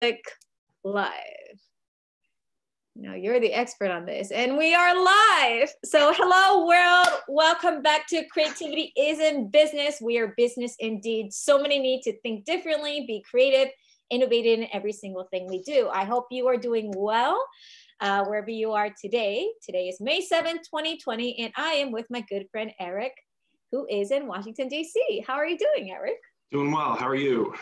Click live. No, you're the expert on this, and we are live. So hello world, welcome back to Creativity Isn't Business. We are business indeed. So many need to think differently, be creative, innovative in every single thing we do. I hope you are doing well wherever you are today. Today is May 7th, 2020, and I am with my good friend Eric, who is in Washington, D.C. How are you doing, Eric? Doing well. How are you?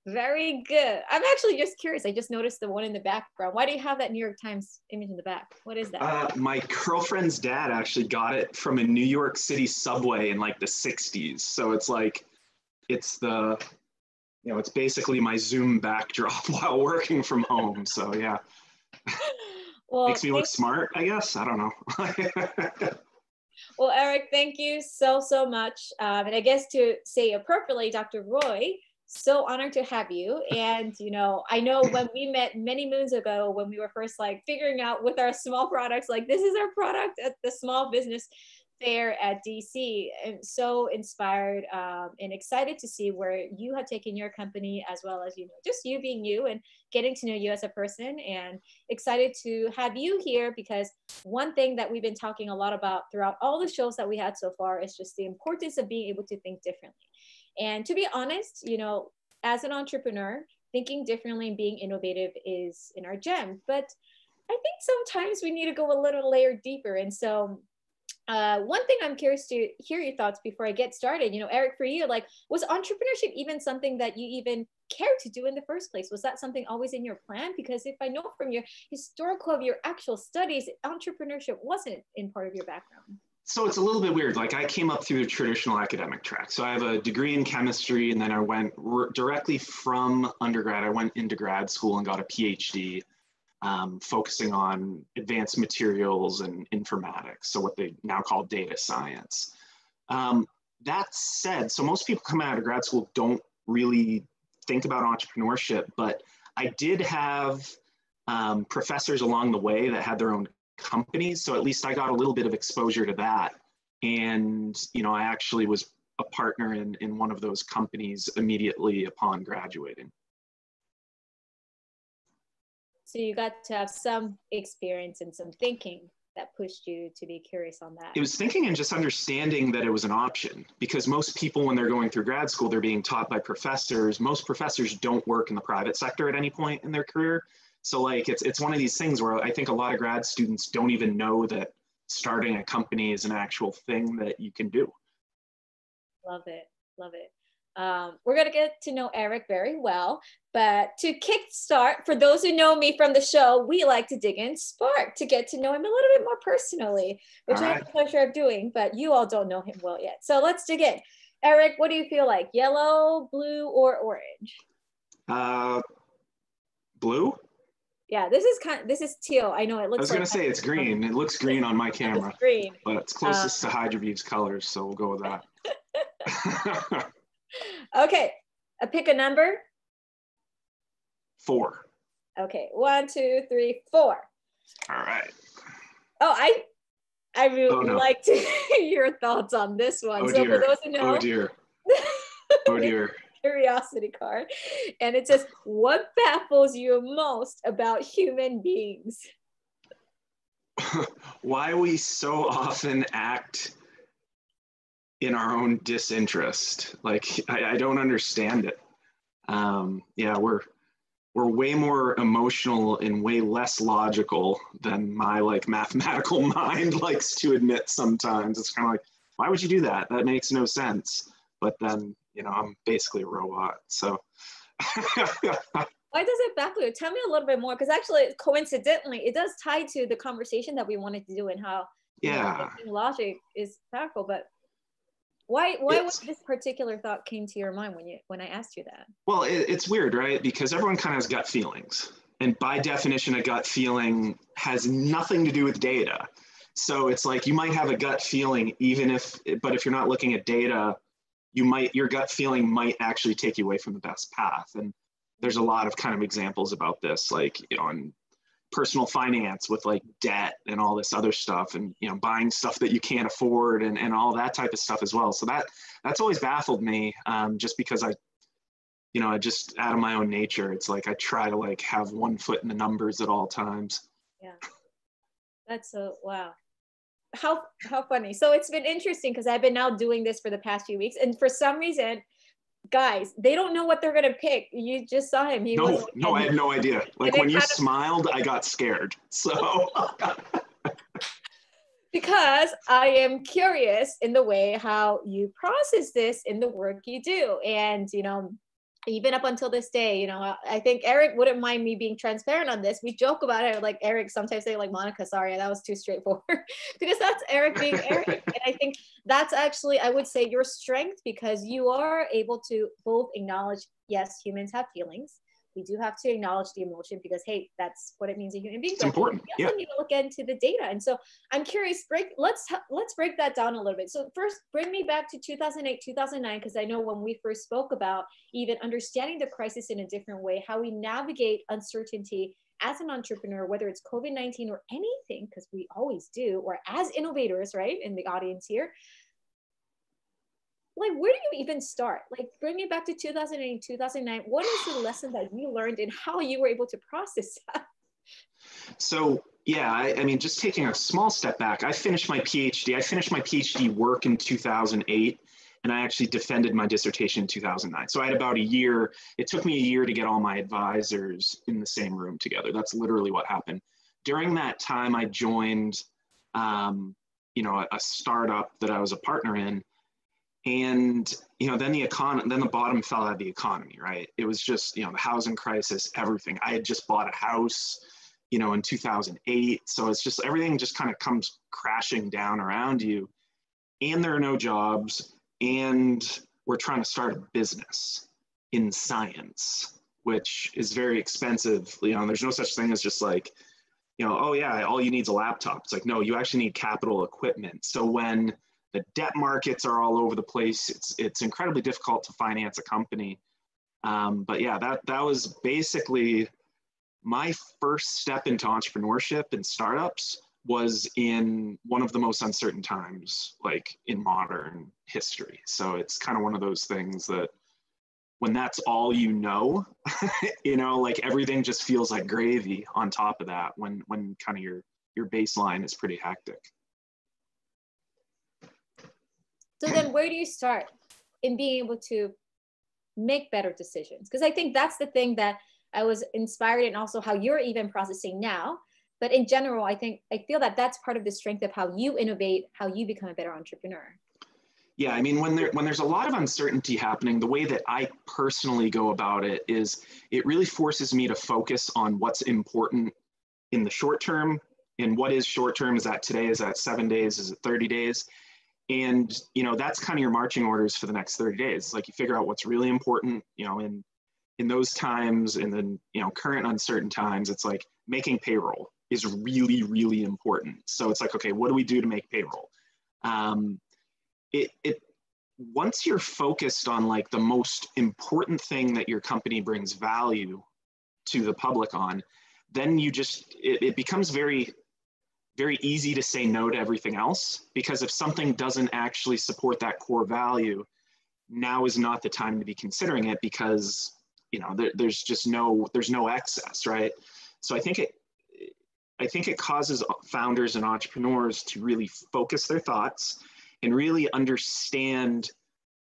Very good. I'm actually just curious. I just noticed the one in the background. Why do you have that New York Times image in the back? What is that? My girlfriend's dad actually got it from a New York City subway in like the 60s. So it's like, it's basically my Zoom backdrop while working from home. So yeah. Well, makes me look smart, I guess. I don't know. Well, Eric, thank you so much. And I guess to say appropriately, Dr. Roy, so honored to have you. And, I know when we met many moons ago, when we were first like figuring out with our small products, like this is our product at the small business fair at DC, and so inspired and excited to see where you have taken your company, as well as, just you being you and getting to know you as a person, and excited to have you here because one thing that we've been talking a lot about throughout all the shows that we had so far is just the importance of being able to think differently. And to be honest, as an entrepreneur, thinking differently and being innovative is in our gem. But I think sometimes we need to go a little layer deeper. And so one thing I'm curious to hear your thoughts before I get started, Eric, for you, like, was entrepreneurship even something that you even cared to do in the first place? Was that something always in your plan? Because if I know from your historical of your actual studies, entrepreneurship wasn't in part of your background. So it's a little bit weird. Like I came up through the traditional academic track. So I have a degree in chemistry, and then I went directly from undergrad. I went into grad school and got a PhD, focusing on advanced materials and informatics. So what they now call data science. That said, so most people coming out of grad school don't really think about entrepreneurship, but I did have professors along the way that had their own companies. So at least I got a little bit of exposure to that. And, I actually was a partner in one of those companies immediately upon graduating. So you got to have some experience and some thinking that pushed you to be curious on that. It was thinking and just understanding that it was an option, because most people, when they're going through grad school, they're being taught by professors. Most professors don't work in the private sector at any point in their career. So like, it's one of these things where I think a lot of grad students don't even know that starting a company is an actual thing that you can do. Love it. Love it. We're going to get to know Eric very well, but to kickstart, for those who know me from the show, we like to dig in Spark to get to know him a little bit more personally, which I have the pleasure of doing, but you all don't know him well yet. So let's dig in. Eric, what do you feel like? Yellow, blue, or orange? Blue? Yeah, this is teal. I know it looks. I was going to say it's green. It looks green on my camera. It's green, but it's closest to Hydroviv's colors, so we'll go with that. Okay, pick a number. 4. Okay, 1, 2, 3, 4. All right. Oh, I would like to hear your thoughts on this one. Oh, so dear. For those who know, oh dear. Oh dear. Curiosity card, and it says, "What baffles you most about human beings?" Why we so often act in our own disinterest. Like, I don't understand it. Yeah, we're way more emotional and way less logical than my like mathematical mind likes to admit sometimes. It's kind of like, why would you do that? That makes no sense. But then, I'm basically a robot, so. Why does it baffle you? Tell me a little bit more, because actually, coincidentally, it does tie to the conversation that we wanted to do and how logic is powerful. But why was this particular thought came to your mind when I asked you that? Well, it's weird, right? Because everyone kind of has gut feelings, and by definition, a gut feeling has nothing to do with data. So it's like you might have a gut feeling, but if you're not looking at data, your gut feeling might actually take you away from the best path. And there's a lot of kind of examples about this, like, on personal finance with like debt and all this other stuff, and, buying stuff that you can't afford and all that type of stuff as well. So that's always baffled me, just because you know, just out of my own nature, it's like I try to like have one foot in the numbers at all times. Yeah, that's so wow. How funny. So it's been interesting because I've been now doing this for the past few weeks, and for some reason, guys, they don't know what they're gonna pick. You just saw him. He was No, like, no, I had no idea. Like and it when you kind of smiled, I got scared. So because I am curious in the way how you process this in the work you do. And, you know, even up until this day, you know, I think Eric wouldn't mind me being transparent on this. We joke about it. Like Eric sometimes say like, Monica, sorry, that was too straightforward because that's Eric being Eric. And I think that's actually, I would say your strength because you are able to both acknowledge, yes, humans have feelings. We do have to acknowledge the emotion because, hey, that's what it means a human being. it's But important. we Yeah. also need to look into the data. And so I'm curious, let's break that down a little bit. So first, bring me back to 2008, 2009, because I know when we first spoke about even understanding the crisis in a different way, how we navigate uncertainty as an entrepreneur, whether it's COVID-19 or anything, because we always do, or as innovators, right, in the audience here. Like, where do you even start? Like, bring me back to 2008, 2009. What is the lesson that you learned and how you were able to process that? So yeah, I mean, just taking a small step back, I finished my PhD. I finished my PhD work in 2008, and I actually defended my dissertation in 2009. So I had about a year. It took me a year to get all my advisors in the same room together. That's literally what happened. During that time, I joined, you know, a startup that I was a partner in, and you know, then the bottom fell out of the economy, right? It was just, you know, the housing crisis, everything. I had just bought a house, you know, in 2008. So it's just everything just kind of comes crashing down around you, and there are no jobs, and we're trying to start a business in science, which is very expensive. You know, there's no such thing as just like, you know, oh yeah, all you need is a laptop. It's like, no, you actually need capital equipment. So when the debt markets are all over the place, it's incredibly difficult to finance a company. But yeah, that was basically my first step into entrepreneurship and startups was in one of the most uncertain times, like in modern history. So it's kind of one of those things that when that's all you know, you know, like everything just feels like gravy on top of that when kind of your baseline is pretty hectic. So then where do you start in being able to make better decisions? Because I think that's the thing that I was inspired in, also how you're even processing now. But in general, I feel that that's part of the strength of how you innovate, how you become a better entrepreneur. Yeah, I mean, when there's a lot of uncertainty happening, the way that I personally go about it is it really forces me to focus on what's important in the short term. And what is short term? Is that today? Is that 7 days? Is it 30 days? And, you know, that's kind of your marching orders for the next 30 days. Like you figure out what's really important, you know, in those times, and then, you know, current uncertain times, it's like making payroll is really, really important. So it's like, okay, what do we do to make payroll? Once you're focused on like the most important thing that your company brings value to the public on, then you just, it becomes very, very easy to say no to everything else, because if something doesn't actually support that core value, now is not the time to be considering it, because, you know, there's no excess, right? So I think it causes founders and entrepreneurs to really focus their thoughts and really understand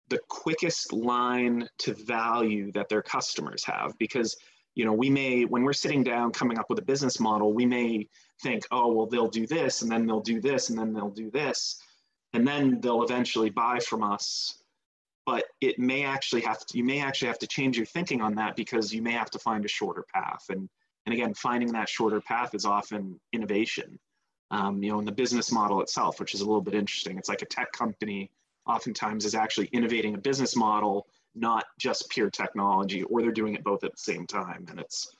the quickest line to value that their customers have. Because, you know, when we're sitting down coming up with a business model, we may think, oh, well, they'll do this, and then they'll do this, and then they'll do this, and then they'll eventually buy from us. But you may actually have to change your thinking on that, because you may have to find a shorter path. And again, finding that shorter path is often innovation. You know, in the business model itself, which is a little bit interesting. It's like a tech company oftentimes is actually innovating a business model, not just pure technology, or they're doing it both at the same time, and it's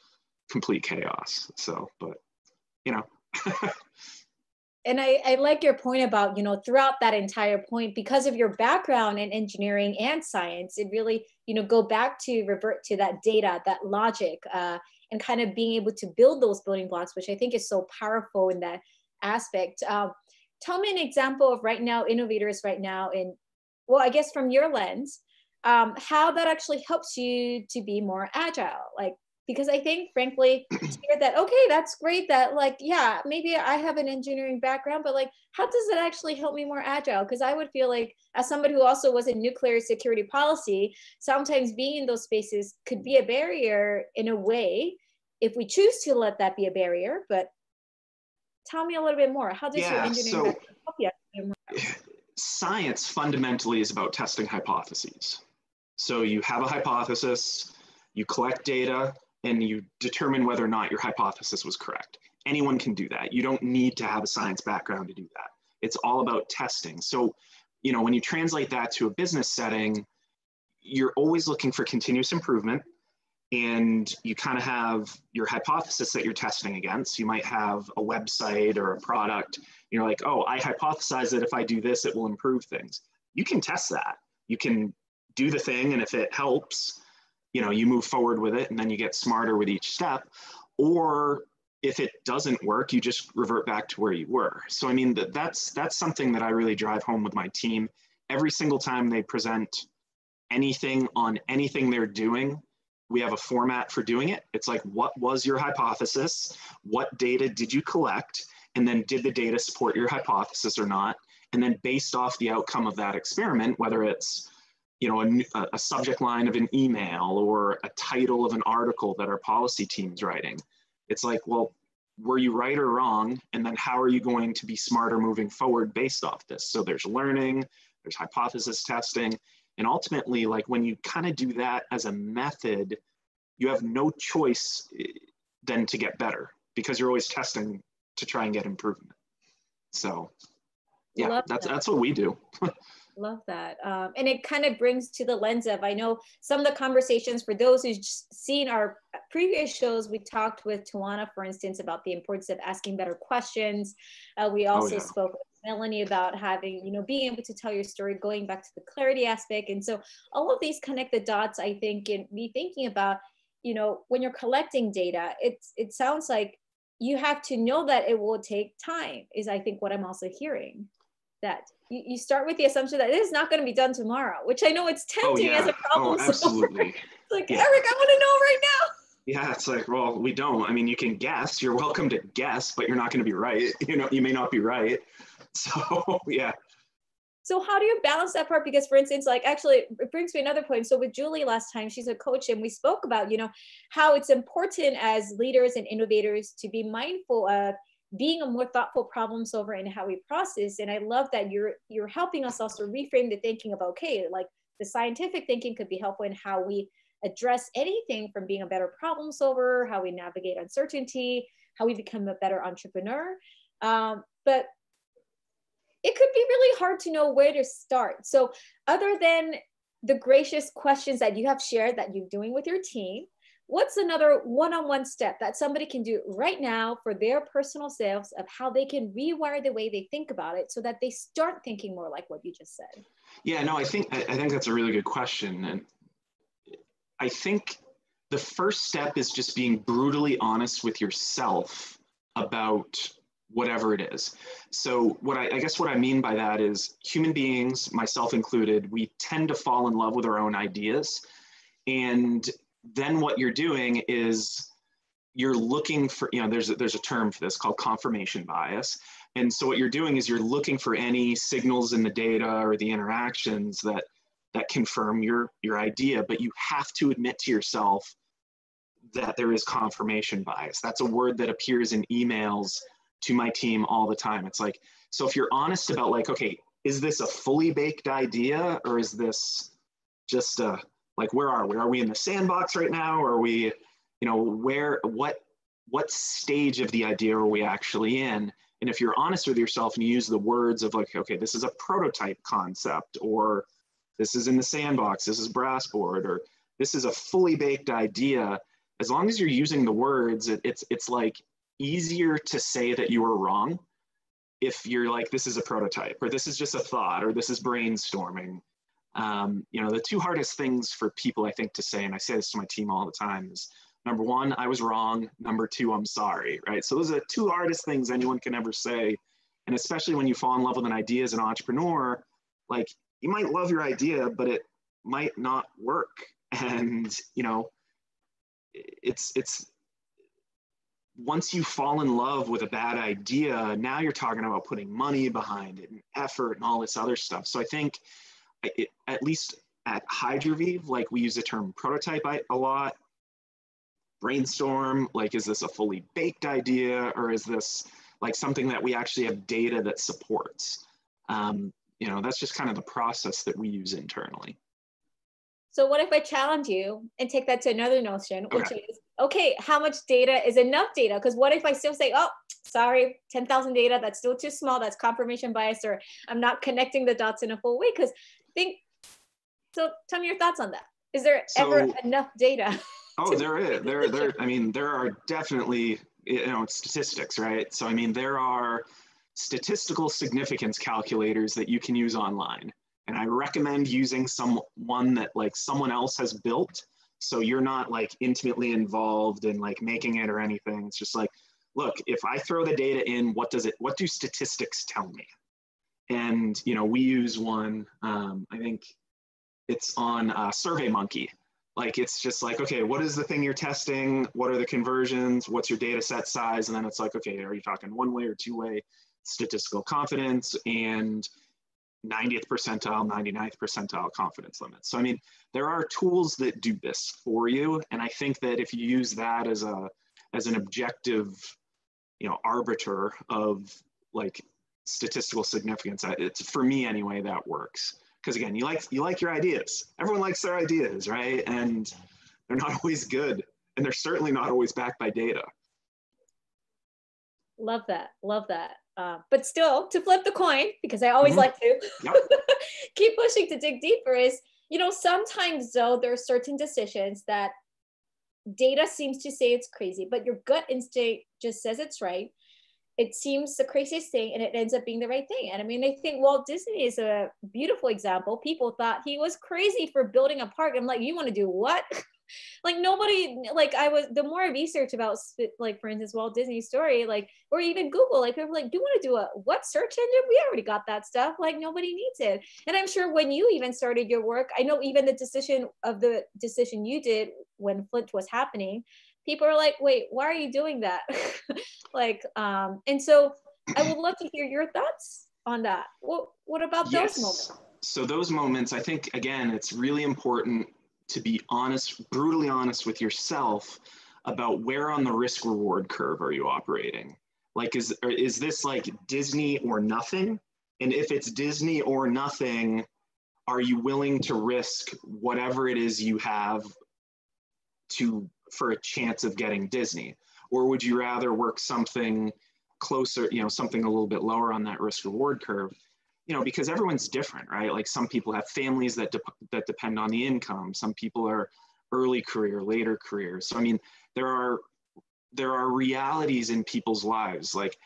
complete chaos. So, but, you know. And I like your point about, you know, throughout that entire point, because of your background in engineering and science, it really, you know, go back to revert to that data, that logic, and kind of being able to build those building blocks, which I think is so powerful in that aspect. Tell me an example of right now, innovators right now well, I guess from your lens, how that actually helps you to be more agile. Like, because I think, frankly, to hear that, okay, that's great that, like, yeah, maybe I have an engineering background, but like, how does it actually help me more agile? Because I would feel like, as somebody who also was in nuclear security policy, sometimes being in those spaces could be a barrier in a way, if we choose to let that be a barrier. But tell me a little bit more. How does your Yeah, engineering so background help you? science fundamentally is about testing hypotheses. So you have a hypothesis, you collect data, and you determine whether or not your hypothesis was correct. Anyone can do that. You don't need to have a science background to do that. It's all about testing. So, you know, when you translate that to a business setting, you're always looking for continuous improvement, and you kind of have your hypothesis that you're testing against. You might have a website or a product. You're like, oh, I hypothesize that if I do this, it will improve things. You can test that. You can do the thing, and if it helps, you know, you move forward with it, and then you get smarter with each step. Or if it doesn't work, you just revert back to where you were. So I mean, that's something that I really drive home with my team. Every single time they present anything on anything they're doing, we have a format for doing it. It's like, what was your hypothesis? What data did you collect? And then did the data support your hypothesis or not? And then based off the outcome of that experiment, whether it's, you know, a subject line of an email or a title of an article that our policy team's writing, it's like, well, were you right or wrong? And then how are you going to be smarter moving forward based off this? So there's learning, there's hypothesis testing. And ultimately, like when you kind of do that as a method, you have no choice than to get better, because you're always testing to try and get improvement. So yeah, that's what we do. Love that. And it kind of brings to the lens of, I know some of the conversations, for those who've seen our previous shows, we talked with Tawana, for instance, about the importance of asking better questions. We also spoke with Melanie about having, you know, being able to tell your story, going back to the clarity aspect. And so all of these connect the dots, I think, and be thinking about, you know, when you're collecting data, it sounds like you have to know that it will take time, is I think what I'm also hearing. That you start with the assumption that it is not going to be done tomorrow, which I know it's tempting as a problem solver. Absolutely. It's like, Eric, I want to know right now. Yeah, it's like, well, we don't. I mean, you can guess. You're welcome to guess, but you're not going to be right. You know, you may not be right. So, yeah. So how do you balance that part? Because, for instance, like, actually, it brings me another point. So with Julie last time, she's a coach, and we spoke about, you know, how it's important as leaders and innovators to be mindful of being a more thoughtful problem solver in how we process. And I love that you're helping us also reframe the thinking of, okay, like the scientific thinking could be helpful in how we address anything from being a better problem solver, how we navigate uncertainty, how we become a better entrepreneur. But it could be really hard to know where to start. So other than the gracious questions that you have shared that you're doing with your team, what's another one-on-one step that somebody can do right now for their personal selves of how they can rewire the way they think about it so that they start thinking more like what you just said? Yeah, no, I think that's a really good question. And I think the first step is just being brutally honest with yourself about whatever it is. So I guess what I mean by that is, human beings, myself included, we tend to fall in love with our own ideas. And then what you're doing is you're looking for, you know, there's a term for this called confirmation bias. And so what you're doing is you're looking for any signals in the data or the interactions that confirm your idea, but you have to admit to yourself that there is confirmation bias. That's a word that appears in emails to my team all the time. It's like, so if you're honest about, like, okay, is this a fully baked idea, or is this just a, like, where are we? Are we in the sandbox right now? Or are we, you know, what stage of the idea are we actually in? And if you're honest with yourself and you use the words of, like, okay, this is a prototype concept, or this is in the sandbox, this is brass board, or this is a fully baked idea, as long as you're using the words, it's like easier to say that you were wrong if you're like, this is a prototype, or this is just a thought, or this is brainstorming. You know, the two hardest things for people, I think, to say, and I say this to my team all the time, is number one, I was wrong. Number two, I'm sorry, right? So those are the two hardest things anyone can ever say. And especially when you fall in love with an idea as an entrepreneur, like, you might love your idea, but it might not work. And, you know, it's once you fall in love with a bad idea, now you're talking about putting money behind it and effort and all this other stuff. So I think at least at Hydroviv, like we use the term prototype a lot, brainstorm, like, is this a fully baked idea, or is this like something that we actually have data that supports? You know, that's just kind of the process that we use internally. So what if I challenge you and take that to another notion, which is, okay, how much data is enough data? Because what if I still say, oh, sorry, 10,000 data, that's still too small, that's confirmation bias, or I'm not connecting the dots in a full way? Because so tell me your thoughts on that. Is there ever enough data? Oh, there is. I mean, there are definitely, you know, statistics, right? So, I mean, there are statistical significance calculators that you can use online. And I recommend using one that like someone else has built. So you're not like intimately involved in like making it or anything. It's just like, look, if I throw the data in, what do statistics tell me? And, you know, we use one, I think it's on SurveyMonkey. Like, it's just like, okay, what is the thing you're testing? What are the conversions? What's your data set size? And then it's like, okay, are you talking one-way or two-way statistical confidence and 90th percentile, 99th percentile confidence limits? So, I mean, there are tools that do this for you. And I think that if you use that as an objective, you know, arbiter of like statistical significance, it's, for me anyway, that works. Because again, you like your ideas. Everyone likes their ideas, right? And they're not always good, and they're certainly not always backed by data. Love that. Love that. But still, to flip the coin, because I always like to keep pushing to dig deeper, is, you know, sometimes though there are certain decisions that data seems to say it's crazy, but your gut instinct just says it's right. It seems the craziest thing, and it ends up being the right thing. And I mean, I think Walt Disney is a beautiful example. People thought he was crazy for building a park. I'm like, you want to do what? Like, nobody, like, the more I research about, like, for instance, Walt Disney's story, like, or even Google, like, people are like, do you want to do what search engine? We already got that stuff. Like, nobody needs it. And I'm sure when you even started your work, I know even the decision you did when Flint was happening, people are like, wait, why are you doing that? Like, and so I would love to hear your thoughts on that. What about those moments? So those moments, I think, again, it's really important to be honest, brutally honest with yourself about where on the risk reward curve are you operating? Like, is this like Disney or nothing? And if it's Disney or nothing, are you willing to risk whatever it is you have for a chance of getting Disney? Or would you rather work something closer, you know, something a little bit lower on that risk reward curve? You know, because everyone's different, right? Like, some people have families that depend on the income. Some people are early career, later career. So, I mean, there are realities in people's lives. Like,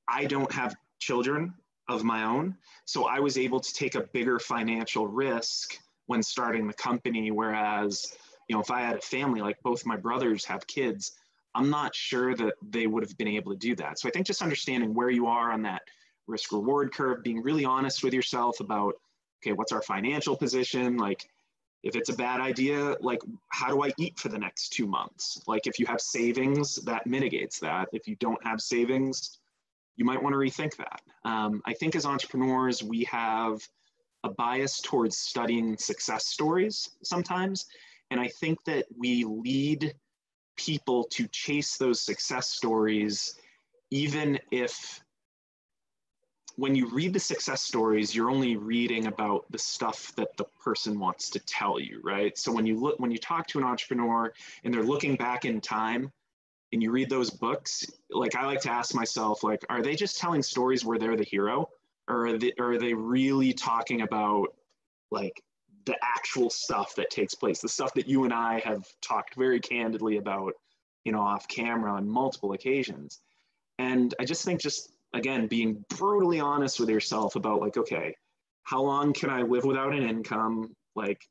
I don't have children of my own, so I was able to take a bigger financial risk when starting the company. Whereas, you know, if I had a family, like both my brothers have kids, I'm not sure that they would have been able to do that. So I think just understanding where you are on that risk reward curve, being really honest with yourself about, okay, what's our financial position? Like, if it's a bad idea, like, how do I eat for the next 2 months? Like, if you have savings, that mitigates that. If you don't have savings, you might want to rethink that. I think as entrepreneurs, we have a bias towards studying success stories sometimes. And I think that we lead people to chase those success stories, even if when you read the success stories, you're only reading about the stuff that the person wants to tell you, right? So when you talk to an entrepreneur and they're looking back in time and you read those books, like, I like to ask myself, like, are they just telling stories where they're the hero? Or are they really talking about like the actual stuff that takes place, the stuff that you and I have talked very candidly about, you know, off camera on multiple occasions? And I just think, again, being brutally honest with yourself about, like, okay, how long can I live without an income? Like,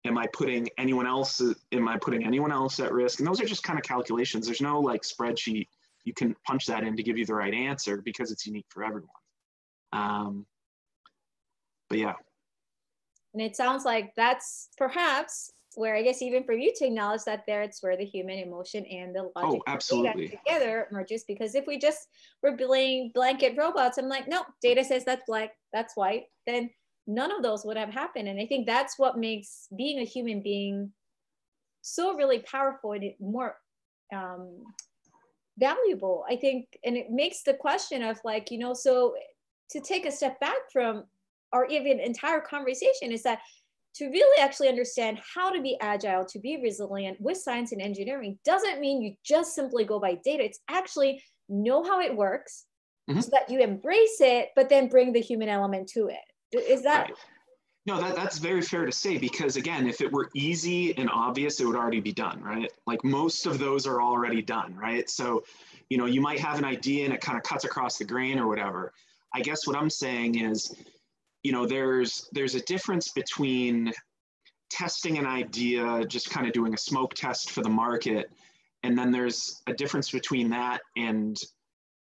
am I putting anyone else at risk? And those are just kind of calculations. There's no like spreadsheet you can punch that in to give you the right answer, because it's unique for everyone. But yeah. And it sounds like that's perhaps where, I guess, even for you to acknowledge that there, it's where the human emotion and the logic absolutely. data together merges. Because if we just were building blanket robots, I'm like, no, data says that's black, that's white, then none of those would have happened. And I think that's what makes being a human being so really powerful and more valuable, I think. And it makes the question of like, you know, so to take a step back from our even entire conversation is that to really actually understand how to be agile, to be resilient with science and engineering doesn't mean you just simply go by data. It's actually know how it works so that you embrace it, but then bring the human element to it. Is that? Right. No, that's very fair to say, because again, if it were easy and obvious, it would already be done, right? Like most of those are already done, right? So, you know, you might have an idea and it kind of cuts across the grain or whatever. I guess what I'm saying is, you know, there's a difference between testing an idea, just kind of doing a smoke test for the market, and then there's a difference between that and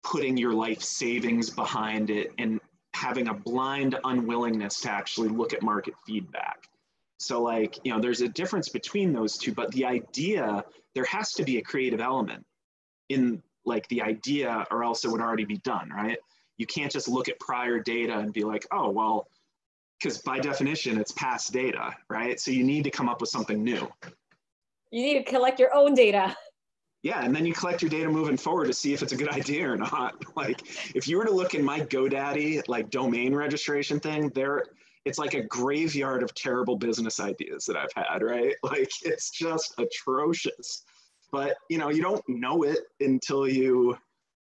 putting your life savings behind it and having a blind unwillingness to actually look at market feedback. So like, you know, there's a difference between those two, but the idea, there has to be a creative element in like the idea, or else it would already be done, right? You can't just look at prior data and be like, oh, well, because by definition, it's past data, right? So you need to come up with something new. You need to collect your own data. Yeah, and then you collect your data moving forward to see if it's a good idea or not. Like, if you were to look in my GoDaddy like domain registration thing, it's like a graveyard of terrible business ideas that I've had, right? Like, it's just atrocious. But you know, you don't know it until you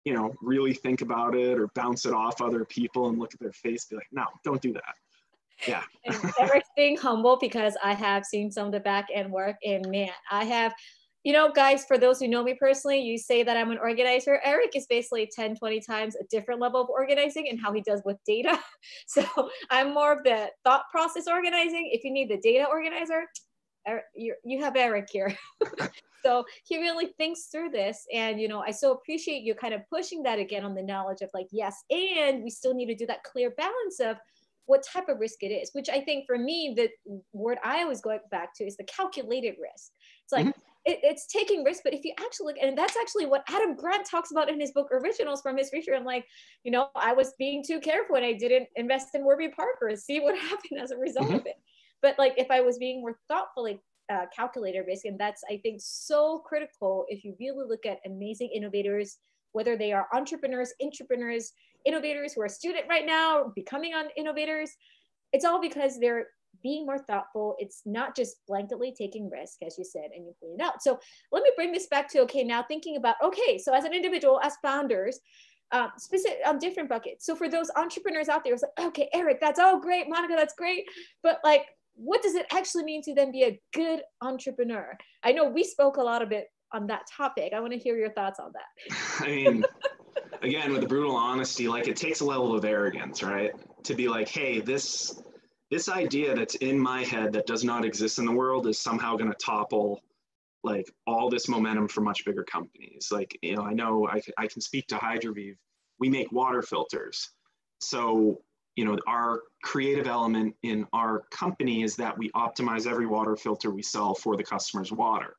know, really think about it or bounce it off other people and look at their face, be like, no, don't do that. Yeah. And Eric's being humble because I have seen some of the back end work, and man, I have. You know, guys, for those who know me personally, you say that I'm an organizer. Eric is basically 10, 20 times a different level of organizing and how he does with data. So I'm more of the thought process organizing. If you need the data organizer, you have Eric here. So he really thinks through this. And, you know, I so appreciate you kind of pushing that again on the knowledge of like, yes, and we still need to do that clear balance of what type of risk it is, which I think for me, the word I always go back to is the calculated risk. It's like, it's taking risks, but if you actually look, and that's actually what Adam Grant talks about in his book Originals from his research. I'm like, you know, I was being too careful and I didn't invest in Warby Parker. See what happened as a result of it. But like, if I was being more thoughtfully calculated risk, and that's, I think, so critical if you really look at amazing innovators, whether they are entrepreneurs, innovators who are a student right now, becoming on innovators, it's all because they're being more thoughtful. It's not just blanketly taking risk, as you said, and you pointed out. So let me bring this back to, okay, now thinking about, okay, so as an individual, as founders, specific on different buckets. So for those entrepreneurs out there, it's like, okay, Eric, that's all great. Monica, that's great. But like, what does it actually mean to then be a good entrepreneur? I know we spoke a lot of it on that topic. I want to hear your thoughts on that. I mean, again, with the brutal honesty, like it takes a level of arrogance, right? To be like, hey, this idea that's in my head that does not exist in the world is somehow going to topple like all this momentum for much bigger companies. Like, you know I can speak to Hydroviv. We make water filters. So, you know, our creative element in our company is that we optimize every water filter we sell for the customer's water.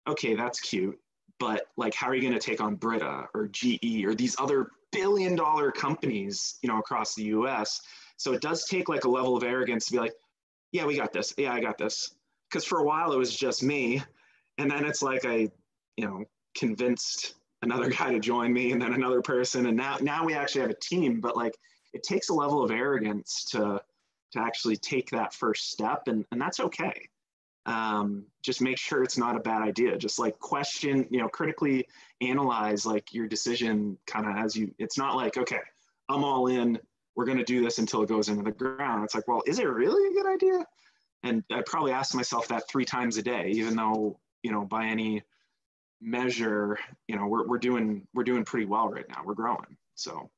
Okay, that's cute. But like, how are you going to take on Brita or GE or these other billion-dollar companies, you know, across the US? So it does take like a level of arrogance to be like, yeah, we got this. Yeah, I got this. Because for a while it was just me. And then it's like I, you know, convinced another guy to join me and then another person. And now we actually have a team, but like it takes a level of arrogance to actually take that first step. And that's okay. Just make sure it's not a bad idea. Just like question, you know, critically analyze like your decision kind of as you, it's not like, okay, I'm all in. We're going to do this until it goes into the ground. It's like, well, is it really a good idea? And I probably ask myself that 3 times a day, even though, you know, by any measure, you know, we're doing pretty well right now. We're growing. So.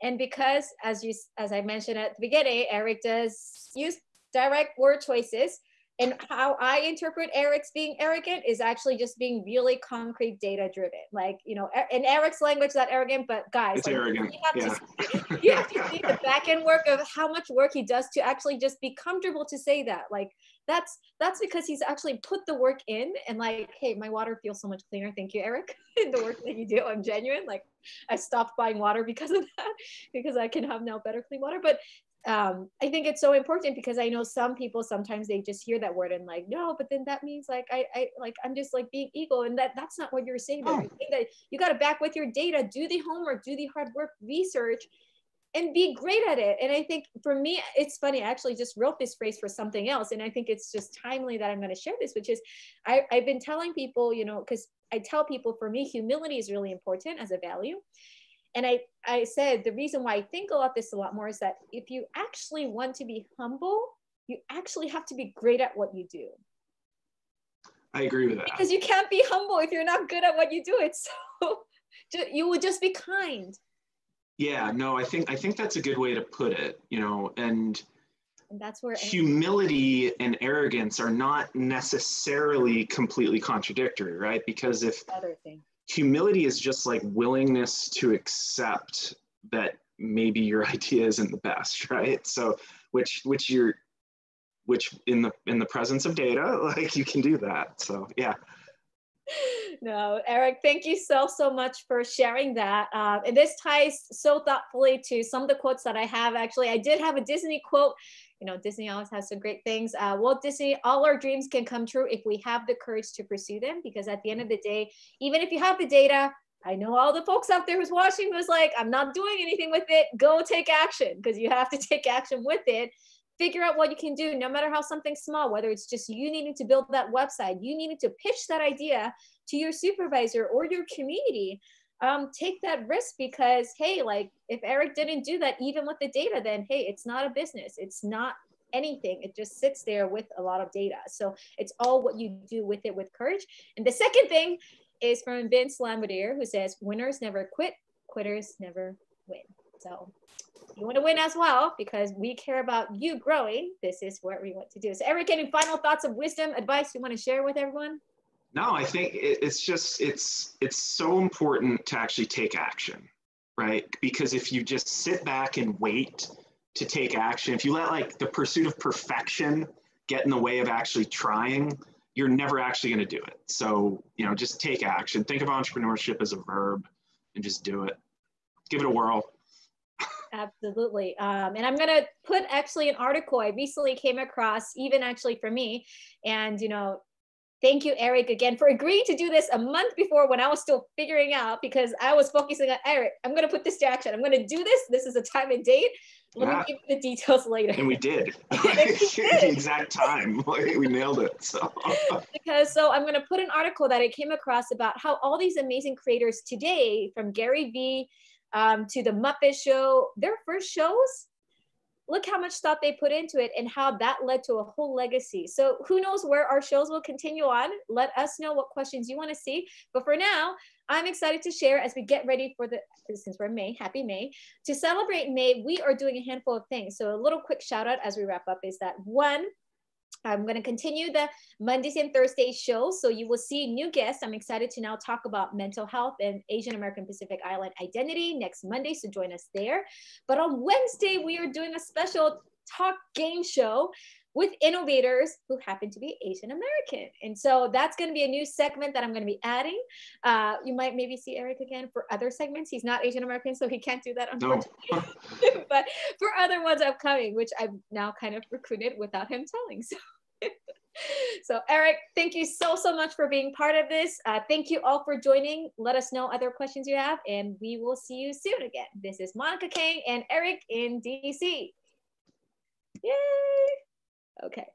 And because as I mentioned at the beginning, Eric does use direct word choices. And how I interpret Eric's being arrogant is actually just being really concrete, data driven. Like, you know, in Eric's language, not arrogant, but guys, It's like, arrogant. you have to see the back end work of how much work he does to actually just be comfortable to say that. Like, that's because he's actually put the work in, and like, hey, my water feels so much cleaner. Thank you, Eric. The work that you do, I'm genuine. Like, I stopped buying water because of that, because I can have now better clean water. But I think it's so important, because I know some people, sometimes they just hear that word and like, no, but then that means like, I like, I'm just like being ego. And that's not what you're saying. You're saying that you got to back with your data, do the homework, do the hard work, research, and be great at it. And I think for me, it's funny, I actually just wrote this phrase for something else. And I think it's just timely that I'm going to share this, which is I've been telling people, you know, because I tell people, for me, humility is really important as a value. And I said, the reason why I think about this a lot more is that if you actually want to be humble, you actually have to be great at what you do. I agree with that. Because you can't be humble if you're not good at what you do. It's so, you would just be kind. Yeah, no, I think that's a good way to put it, you know, and that's where humility and arrogance are not necessarily completely contradictory, right? Because if humility is just like willingness to accept that maybe your idea isn't the best, right? So which in the presence of data, like, you can do that. So yeah. No, Eric, thank you so much for sharing that. And this ties so thoughtfully to some of the quotes that I have. Actually, I did have a Disney quote. You know, Disney always has some great things. Walt Disney, all our dreams can come true if we have the courage to pursue them. Because at the end of the day, even if you have the data, I know all the folks out there who's watching who's like, I'm not doing anything with it. Go take action, because you have to take action with it. Figure out what you can do, no matter how something small, whether it's just you needing to build that website, you needed to pitch that idea to your supervisor or your community. Take that risk, because hey, like, if Eric didn't do that, even with the data, then hey, it's not a business. It's not anything. It just sits there with a lot of data. So it's all what you do with it with courage. And the second thing is from Vince Lamadier, who says, winners never quit, quitters never win. So you want to win as well, because we care about you growing. This is what we want to do. So Eric, any final thoughts of wisdom, advice you want to share with everyone? No, I think it's so important to actually take action, right? Because if you just sit back and wait to take action, if you let like the pursuit of perfection get in the way of actually trying, you're never actually going to do it. So, you know, just take action. Think of entrepreneurship as a verb and just do it. Give it a whirl. Absolutely. And I'm going to put actually an article I recently came across, even actually for me. And, you know, thank you, Eric, again, for agreeing to do this a month before, when I was still figuring out, because I was focusing on, Eric, I'm going to put this to action. I'm going to do this. This is a time and date. Let me give you the details later. And we did. The exact time. We nailed it. So. So I'm going to put an article that I came across about how all these amazing creators today, from Gary Vee to the Muppet Show, their first shows, look how much thought they put into it, and how that led to a whole legacy. So who knows where our shows will continue on. Let us know what questions you want to see. But for now, I'm excited to share, as we get ready for since we're May, happy May, to celebrate May, we are doing a handful of things. So a little quick shout out as we wrap up is that, one, I'm going to continue the Mondays and Thursdays show. So you will see new guests. I'm excited to now talk about mental health and Asian American Pacific Island identity next Monday. So join us there. But on Wednesday, we are doing a special talk game show with innovators who happen to be Asian American. And so that's going to be a new segment that I'm going to be adding. You might maybe see Eric again for other segments. He's not Asian American, so he can't do that, unfortunately. No. But for other ones upcoming, which I've now kind of recruited without him telling. So Eric, thank you so much for being part of this. Thank you all for joining. Let us know other questions you have, and we will see you soon again. This is Monica Kang and Eric in DC. Yay! Okay.